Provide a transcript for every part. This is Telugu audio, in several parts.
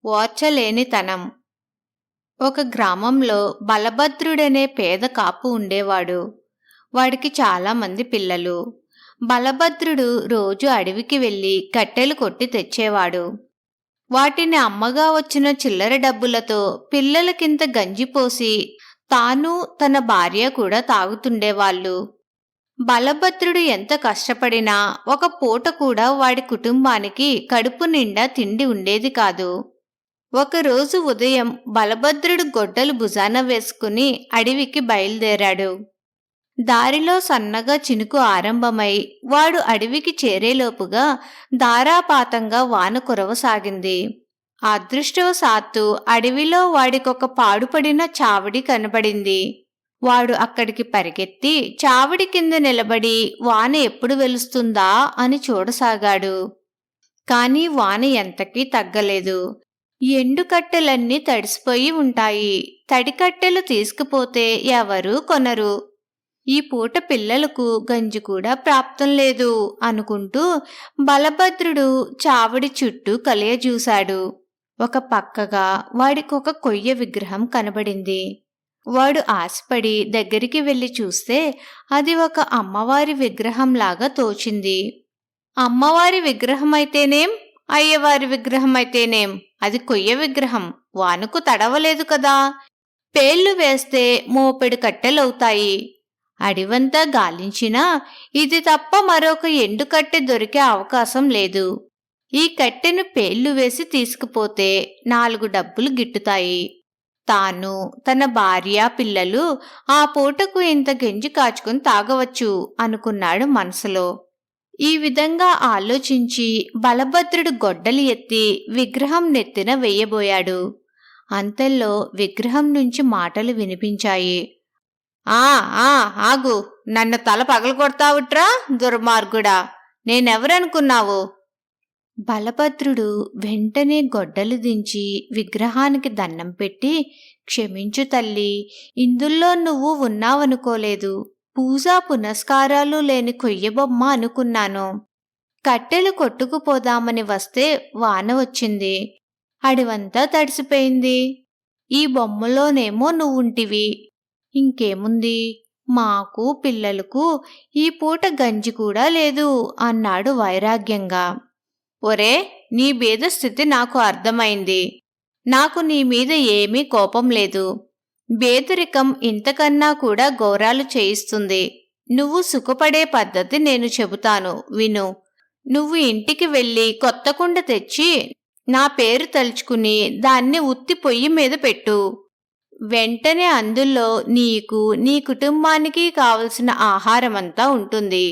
ఓర్చలేనితనం. ఒక గ్రామంలో బలభద్రుడనే పేద కాపు ఉండేవాడు. వాడికి చాలామంది పిల్లలు. బలభద్రుడు రోజు అడవికి వెళ్ళి కట్టెలు కొట్టి తెచ్చేవాడు. వాటిని అమ్మగా వచ్చిన చిల్లర డబ్బులతో పిల్లలకింత గంజిపోసి తాను తన భార్య కూడా తాగుతుండేవాళ్ళు. బలభద్రుడు ఎంత కష్టపడినా ఒక పూట కూడా వాడి కుటుంబానికి కడుపు నిండా తిండి ఉండేది కాదు. ఒకరోజు ఉదయం బలభద్రుడు గొడ్డలు భుజాన వేసుకుని అడవికి బయలుదేరాడు. దారిలో సన్నగా చినుకు ఆరంభమై వాడు అడవికి చేరేలోపుగా ధారాపాతంగా వాన కురవసాగింది. అదృష్టవశాత్తు అడవిలో వాడికొక పాడుపడిన చావడి కనబడింది. వాడు అక్కడికి పరిగెత్తి చావడి కింద నిలబడి వాన ఎప్పుడు వెలుస్తుందా అని చూడసాగాడు. కాని వాన ఎంతకీ తగ్గలేదు. ఎండుకట్టెలన్నీ తడిసిపోయి ఉంటాయి. తడికట్టెలు తీసుకుపోతే ఎవరూ కొనరు. ఈ పూట పిల్లలకు గంజి కూడా ప్రాప్తం లేదు అనుకుంటూ బలభద్రుడు చావడి చుట్టూ కలియజూశాడు. ఒక పక్కగా వాడికొక కొయ్య విగ్రహం కనబడింది. వాడు ఆశపడి దగ్గరికి వెళ్లి చూస్తే అది ఒక అమ్మవారి విగ్రహంలాగా తోచింది. అమ్మవారి విగ్రహమైతేనేం, అయ్యవారి విగ్రహమైతేనేం, అది కొయ్య విగ్రహం, వానకు తడవలేదు కదా. పేళ్లు వేస్తే మోపెడు కట్టెలవుతాయి. అడివంతా గాలించినా ఇది తప్ప మరొక ఎండుకట్టె దొరికే అవకాశం లేదు. ఈ కట్టెను పేళ్లు వేసి తీసుకుపోతే 4 డబ్బులు గిట్టుతాయి. తాను, తన భార్య, పిల్లలు ఆ పూటకు ఇంత గంజి కాచుకుని తాగవచ్చు అనుకున్నాడు మనసులో. ఈ విధంగా ఆలోచించి బలభద్రుడు గొడ్డలి ఎత్తి విగ్రహం నెత్తిన వెయ్యబోయాడు. అంతల్లో విగ్రహం నుంచి మాటలు వినిపించాయి. ఆ ఆ ఆగు, నన్ను తల పగలగొడతావుట్రా దుర్మార్గుడా, నేనెవరనుకున్నావు? బలభద్రుడు వెంటనే గొడ్డలు దించి విగ్రహానికి దండం పెట్టి, క్షమించు తల్లి, ఇందులో నువ్వు ఉన్నావనుకోలేదు. పూజా పునస్కారాలు లేని కొయ్యబొమ్మ అనుకున్నాను. కట్టెలు కొట్టుకుపోదామని వస్తే వాన వచ్చింది. అడివంతా తడిసిపోయింది. ఈ బొమ్మలోనేమో నువ్వుంటివి. ఇంకేముంది, మాకు పిల్లలకు ఈ పూట గంజి కూడా లేదు అన్నాడు వైరాగ్యంగా. ఒరే, నీ బీద స్థితి నాకు అర్థమైంది. నాకు నీ మీద ఏమీ కోపం లేదు. బేదరికం ఇంతకన్నా కూడా ఘోరాలు చేయిస్తుంది. నువ్వు సుఖపడే పద్ధతి నేను చెబుతాను, విను. నువ్వు ఇంటికి వెళ్ళి కొత్త కుండ తెచ్చి నా పేరు తలుచుకుని దాన్ని ఉత్తి పొయ్యి మీద పెట్టు. వెంటనే అందులో నీకు, నీ కుటుంబానికి కావలసిన ఆహారమంతా ఉంటుంది.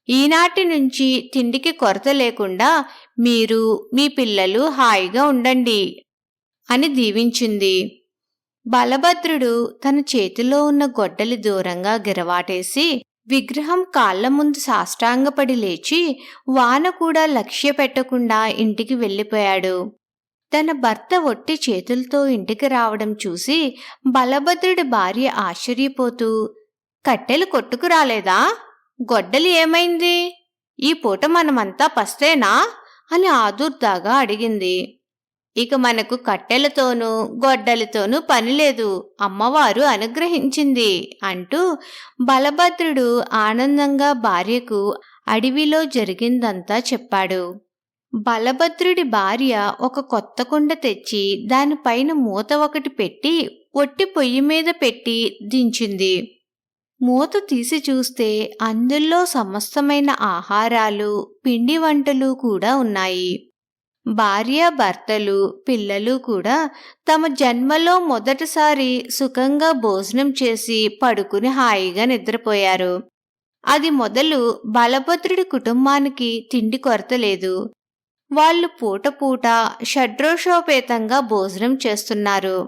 ఈనాటి నుంచి తిండికి కొరత లేకుండా మీరు, మీ పిల్లలు హాయిగా ఉండండి అని దీవించింది. బలభద్రుడు తన చేతిలో ఉన్న గొడ్డలి దూరంగా గిరవాటేసి విగ్రహం కాళ్ల ముందు సాష్టాంగపడి లేచి వాన కూడా లక్ష్య పెట్టకుండా ఇంటికి వెళ్ళిపోయాడు. తన భర్త ఒట్టి చేతులతో ఇంటికి రావడం చూసి బలభద్రుడి భార్య ఆశ్చర్యపోతూ, కట్టెలు కొట్టుకురాలేదా? గొడ్డలి ఏమైంది? ఈ పూట మనమంతా పస్తేనా అని ఆదుర్దాగా అడిగింది. ఇక మనకు కట్టెలతోనూ గొడ్డలితోనూ పనిలేదు, అమ్మవారు అనుగ్రహించింది అంటూ బలభద్రుడు ఆనందంగా భార్యకు అడవిలో జరిగిందంతా చెప్పాడు. బలభద్రుడి భార్య ఒక కొత్త కుండ తెచ్చి దానిపైన మూత ఒకటి పెట్టి ఒట్టి పొయ్యి మీద పెట్టి దించింది. మూత తీసి చూస్తే అందులో సమస్తమైన ఆహారాలు, పిండి వంటలు కూడా ఉన్నాయి. భార్య, భర్తలు, పిల్లలు కూడా తమ జన్మలో మొదటిసారి సుఖంగా భోజనం చేసి పడుకుని హాయిగా నిద్రపోయారు. అది మొదలు బలభద్రుడి కుటుంబానికి తిండి కొరత లేదు. వాళ్ళు పూట పూట షడ్రోషోపేతంగా భోజనం చేస్తున్నారు.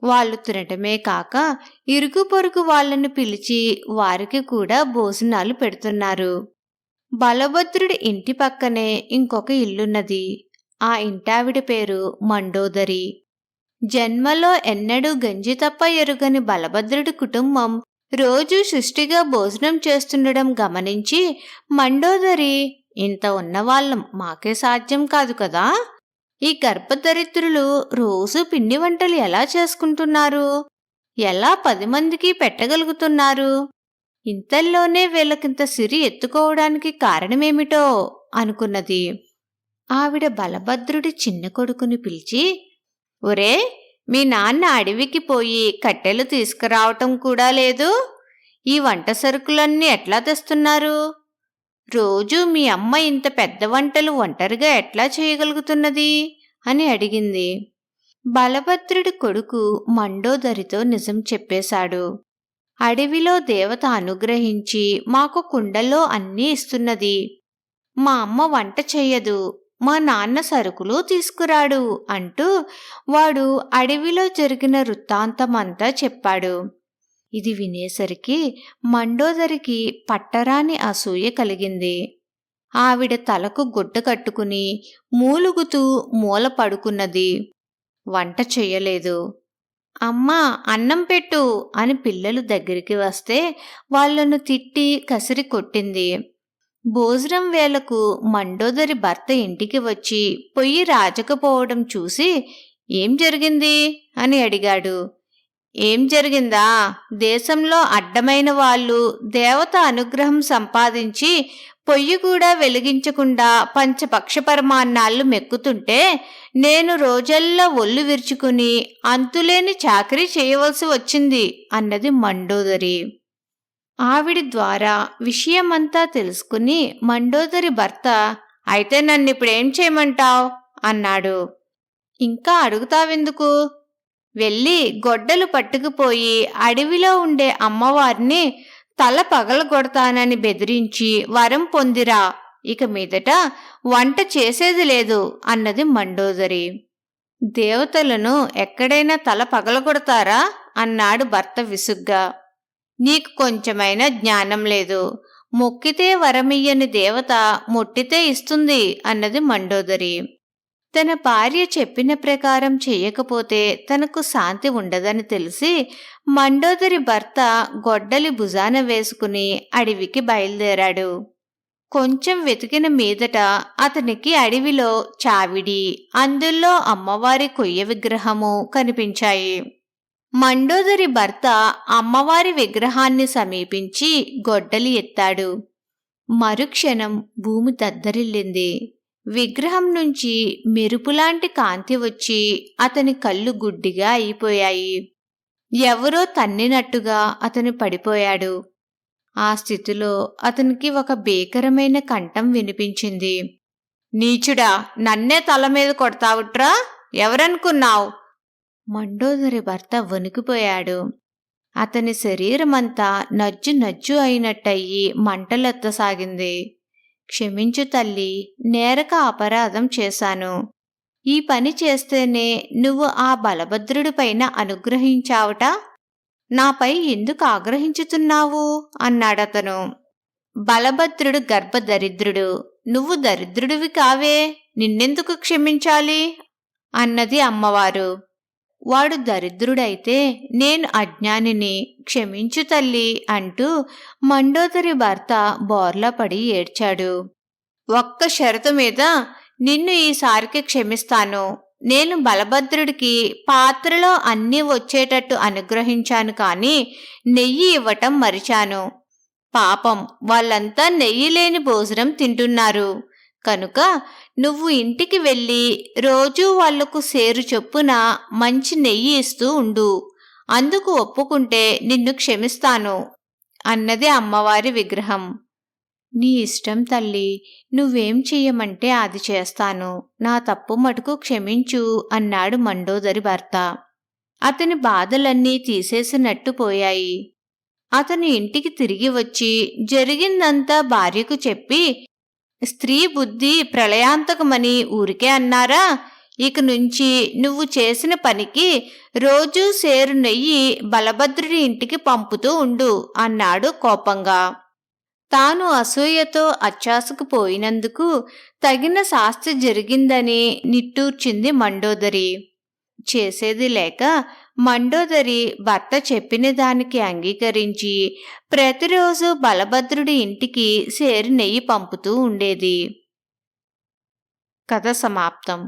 వాళ్ళు తినటమే కాక ఇరుగు పొరుగు వాళ్లను పిలిచి వారికి కూడా భోజనాలు పెడుతున్నారు. బలభద్రుడి ఇంటి పక్కనే ఇంకొక ఇల్లున్నది. ఆ ఇంటావిడ పేరు మండోదరి. జన్మలో ఎన్నడూ గంజి తప్ప ఎరుగని బలభద్రుడి కుటుంబం రోజూ సుష్టిగా భోజనం చేస్తుండడం గమనించి మండోదరి, ఇంత ఉన్నవాళ్ళం మాకే సాధ్యం కాదు కదా, ఈ గర్భదరిద్రులు రోజు పిండి వంటలు ఎలా చేసుకుంటున్నారు? ఎలా 10 మందికి పెట్టగలుగుతున్నారు? ఇంతల్లోనే వీళ్ళకింత సిరి ఎత్తుకోవడానికి కారణమేమిటో అనుకున్నది. ఆవిడ బలభద్రుడి చిన్న కొడుకుని పిలిచి, ఒరే, మీ నాన్న అడవికి పోయి కట్టెలు తీసుకురావటం కూడా లేదు. ఈ వంట సరుకులన్నీ ఎట్లా తెస్తున్నారు? రోజూ మీ అమ్మ ఇంత పెద్ద వంటలు ఒంటరిగా ఎట్లా చేయగలుగుతున్నది అని అడిగింది. బలభద్రుడి కొడుకు మండోదరితో నిజం చెప్పేశాడు. అడవిలో దేవత అనుగ్రహించి మాకు కుండల్లో అన్నీ ఇస్తున్నది. మా అమ్మ వంట చెయ్యదు, మా నాన్న సరుకులు తీసుకురాడు అంటూ వాడు అడవిలో జరిగిన వృత్తాంతమంతా చెప్పాడు. ఇది వినేసరికి మండోదరికి పట్టరాని అసూయ కలిగింది. ఆవిడ తలకు గుడ్డ కట్టుకుని మూలుగుతూ మూల పడుకున్నది. వంట చెయ్యలేదు. అమ్మా, అన్నం పెట్టు అని పిల్లలు దగ్గరికి వస్తే వాళ్లను తిట్టి కసిరి కొట్టింది. భోజనం వేళకు మండోదరి భర్త ఇంటికి వచ్చి పొయ్యి రాజకపోవడం చూసి ఏం జరిగింది అని అడిగాడు. ఏం జరిగిందా? దేశంలో అడ్డమైన వాళ్ళు దేవత అనుగ్రహం సంపాదించి పొయ్యి కూడా వెలిగించకుండా పంచపక్షపరమాన్నాళ్ళు మెక్కుతుంటే నేను రోజల్లా ఒళ్ళు విరుచుకుని అంతులేని చాకరీ చేయవలసి వచ్చింది అన్నది మండోదరి. ఆవిడి ద్వారా విషయమంతా తెలుసుకుని మండోదరి భర్త, అయితే నన్నిప్పుడేం చేయమంటావ్ అన్నాడు. ఇంకా అడుగుతావెందుకు? వెళ్ళి గొడ్డలు పట్టుకుపోయి అడవిలో ఉండే అమ్మవారిని తల పగలగొడతానని బెదిరించి వరం పొందిరా. ఇక మీదట వంట చేసేది లేదు అన్నది మండోదరి. దేవతలను ఎక్కడైనా తల పగలగొడతారా అన్నాడు భర్త విసుగ్గా. నీకు కొంచెమైనా జ్ఞానం లేదు. మొక్కితే వరమియ్యని దేవత మొట్టితే ఇస్తుంది అన్నది మండోదరి. తన భార్య చెప్పిన ప్రకారం చెయ్యకపోతే తనకు శాంతి ఉండదని తెలిసి మండోదరి భర్త గొడ్డలి భుజాన వేసుకుని అడవికి బయలుదేరాడు. కొంచెం వెతికిన మీదట అతనికి అడవిలో చావిడి, అందులో అమ్మవారి కొయ్య విగ్రహము కనిపించాయి. మండోదరి భర్త అమ్మవారి విగ్రహాన్ని సమీపించి గొడ్డలి ఎత్తాడు. మరుక్షణం భూమి దద్దరిల్లింది. విగ్రహం నుంచి మెరుపులాంటి కాంతి వచ్చి అతని కళ్ళు గుడ్డిగా అయిపోయాయి. ఎవరో తన్నినట్టుగా అతను పడిపోయాడు. ఆ స్థితిలో అతనికి ఒక భీకరమైన కంఠం వినిపించింది. నీచుడా, నన్నే తల మీద కొడతావుట్రా? ఎవరనుకున్నావు? మండోదరి భర్త వణికిపోయాడు. అతని శరీరమంతా నజ్జు నజ్జు అయినట్టయి మంటలెత్తసాగింది. క్షమించు తల్లి, నేరక అపరాధం చేశాను. ఈ పని చేస్తేనే నువ్వు ఆ బలభద్రుడిపైన అనుగ్రహించావుట. నాపై ఎందుకు ఆగ్రహించుతున్నావు అన్నాడతను. బలభద్రుడు గర్భదరిద్రుడు, నువ్వు దరిద్రుడివి కావే, నిన్నెందుకు క్షమించాలి అన్నది అమ్మవారు. వాడు దరిద్రుడైతే నేను అజ్ఞానిని, క్షమించు తల్లి అంటూ మండోదరి భర్త బోర్లా పడి ఏడ్చాడు. ఒక్క షరతు మీద నిన్ను ఈసారికి క్షమిస్తాను. నేను బలభద్రుడికి పాత్రలో అన్నీ వచ్చేటట్టు అనుగ్రహించాను, కానీ నెయ్యి ఇవ్వటం మరిచాను. పాపం, వాళ్ళంతా నెయ్యి లేని భోజనం తింటున్నారు. కనుక నువ్వు ఇంటికి వెళ్ళి రోజూ వాళ్లకు సేరు చొప్పున మంచి నెయ్యి ఇస్తూ ఉండు. అందుకు ఒప్పుకుంటే నిన్ను క్షమిస్తాను అన్నది అమ్మవారి విగ్రహం. నీ ఇష్టం తల్లి, నువ్వేం చెయ్యమంటే అది చేస్తాను. నా తప్పు మటుకు క్షమించు అన్నాడు మండోదరి భర్త. అతని బాధలన్నీ తీసేసినట్టు పోయాయి. అతను ఇంటికి తిరిగి వచ్చి జరిగిందంతా భార్యకు చెప్పి, స్త్రీ బుద్ధి ప్రళయాంతకమని ఊరికే అన్నారా? ఇక నుంచి నువ్వు చేసిన పనికి రోజూ సేరు నెయ్యి బలభద్రుడి ఇంటికి పంపుతూ ఉండు అన్నాడు కోపంగా. తాను అసూయతో అచ్చాసుకు పోయినందుకు తగిన శాస్తి జరిగిందని నిట్టూర్చింది మండోదరి. చేసేది లేక మండోదరి భర్త చెప్పిన దానికి అంగీకరించి ప్రతిరోజు బలభద్రుడి ఇంటికి సేరు నెయ్యి పంపుతూ ఉండేది. కథ సమాప్తం.